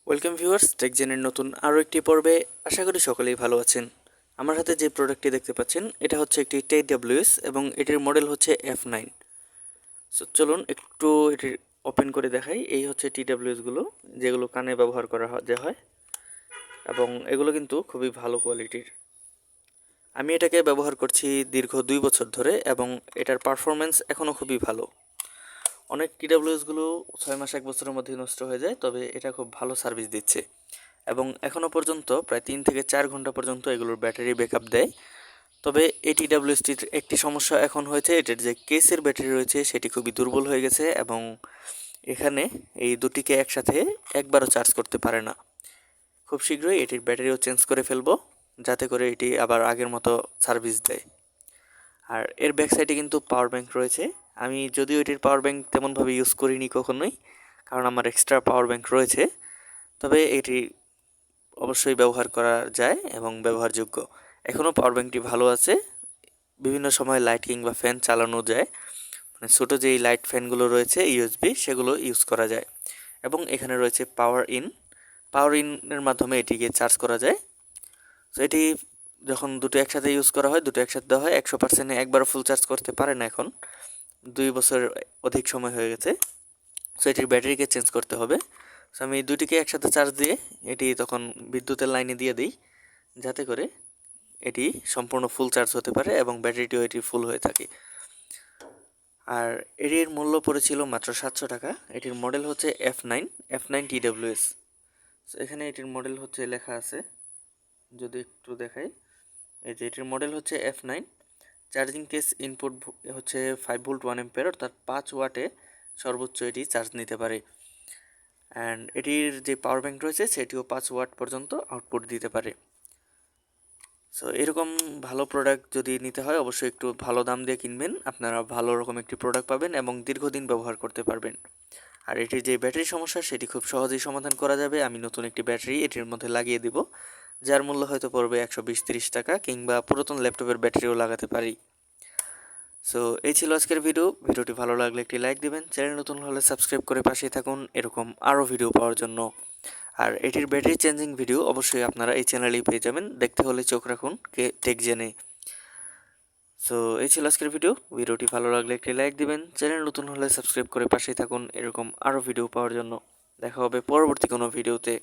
Welcome viewers, টেকজেনের নতুন আরও একটি পর্বে। আশা করি সকলেই ভালো আছেন। আমার হাতে যে প্রোডাক্টটি দেখতে পাচ্ছেন এটা হচ্ছে একটি TWS এবং এটির মডেল হচ্ছে F9। সো চলুন একটু এটির ওপেন করে দেখাই। এই হচ্ছে TWSগুলো, যেগুলো কানে ব্যবহার করা হয় এবং এগুলো কিন্তু খুবই ভালো কোয়ালিটির। আমি এটাকে ব্যবহার করছি দীর্ঘ 2 বছর ধরে এবং এটার পারফরমেন্স এখনও খুবই ভালো। অনেক TWSগুলো 6 মাস 1 বছরের মধ্যে নষ্ট হয়ে যায়, তবে এটা খুব ভালো সার্ভিস দিচ্ছে এবং এখনও পর্যন্ত প্রায় 3 থেকে 4 ঘন্টা পর্যন্ত এগুলোর ব্যাটারি ব্যাকআপ দেয়। তবে এই TWSটির একটি সমস্যা এখন হয়েছে, এটার যে কেসের ব্যাটারি রয়েছে সেটি খুবই দুর্বল হয়ে গেছে এবং এখানে এই দুটিকে একসাথে একবারও চার্জ করতে পারে না। খুব শীঘ্রই এটির ব্যাটারিও চেঞ্জ করে ফেলবো, যাতে করে এটি আবার আগের মতো সার্ভিস দেয়। আর এর ব্যাক সাইডে কিন্তু পাওয়ার ব্যাংক রয়েছে। আমি যদিও এটির পাওয়ার ব্যাংক তেমনভাবে ইউজ করিনি কখনোই, কারণ আমার এক্সট্রা পাওয়ার ব্যাংক রয়েছে, তবে এটি অবশ্যই ব্যবহার করা যায় এবং ব্যবহারযোগ্য। এখনও পাওয়ার ব্যাংকটি ভালো আছে, বিভিন্ন সময় লাইট কিংবা ফ্যান চালানো যায়, মানে ছোটো যেই লাইট ফ্যানগুলো রয়েছে ইউএসবি, সেগুলো ইউজ করা যায়। এবং এখানে রয়েছে পাওয়ার ইনের মাধ্যমে এটিকে চার্জ করা যায়। তো এটি যখন দুটো একসাথে ইউজ করা হয়, দুটো একসাথে দেওয়া হয়, 100%-এ একবারও ফুল চার্জ করতে পারে না। এখন 2 বছর অধিক সময় হয়ে গেছে। সো এটির ব্যাটারিকে চেঞ্জ করতে হবে। সো আমি দুটিকে একসাথে চার্জ দিয়ে এটি তখন বিদ্যুতের লাইনে দিয়ে দিই, যাতে করে এটি সম্পূর্ণ ফুল চার্জ হতে পারে এবং ব্যাটারিটিও এটি ফুল হয়ে থাকে। আর এটির মূল্য পড়েছিল মাত্র 700 টাকা। এটির মডেল হচ্ছে F9 TWS। এখানে এটির মডেল হচ্ছে লেখা আছে, যদি একটু দেখাই, এই যে এটির মডেল হচ্ছে F9। চার্জিং কেস ইনপুট হচ্ছে 5 ভোল্ট 1 অ্যাম্পিয়ার, অর্থাৎ 5 ওয়াটে সর্বোচ্চ এটি চার্জ নিতে পারে। অ্যান্ড এটির যে পাওয়ার ব্যাংক রয়েছে সেটিও 5 ওয়াট পর্যন্ত আউটপুট দিতে পারে। সো এরকম ভালো প্রোডাক্ট যদি নিতে হয়, অবশ্যই একটু ভালো দাম দিয়ে কিনবেন, আপনারা ভালো রকম একটি প্রোডাক্ট পাবেন এবং দীর্ঘদিন ব্যবহার করতে পারবেন। আর এটির যে ব্যাটারি সমস্যা সেটি খুব সহজেই সমাধান করা যাবে। আমি নতুন একটি ব্যাটারি এটির মধ্যে লাগিয়ে দিব, যার মূল্য হয়তো পড়বে 120-30 টাকা, কিংবা পুরাতন ল্যাপটপের ব্যাটারিও লাগাতে পারি। সো এই ছিল আজকের ভিডিওটি ভালো লাগলে একটি লাইক দিবেন, চ্যানেল নতুন হলে সাবস্ক্রাইব করে পাশেই থাকুন এরকম আরও ভিডিও পাওয়ার জন্য। আর এটির ব্যাটারি চেঞ্জিং ভিডিও অবশ্যই আপনারা এই চ্যানেলেই পেয়ে যাবেন, দেখতে হলে চোখ রাখুন টেকজেনে। সো এই ছিল আজকের ভিডিওটি ভালো লাগলে একটি লাইক দিবেন, চ্যানেল নতুন হলে সাবস্ক্রাইব করে পাশেই থাকুন এরকম আরও ভিডিও পাওয়ার জন্য। দেখা হবে পরবর্তী কোনো ভিডিওতে।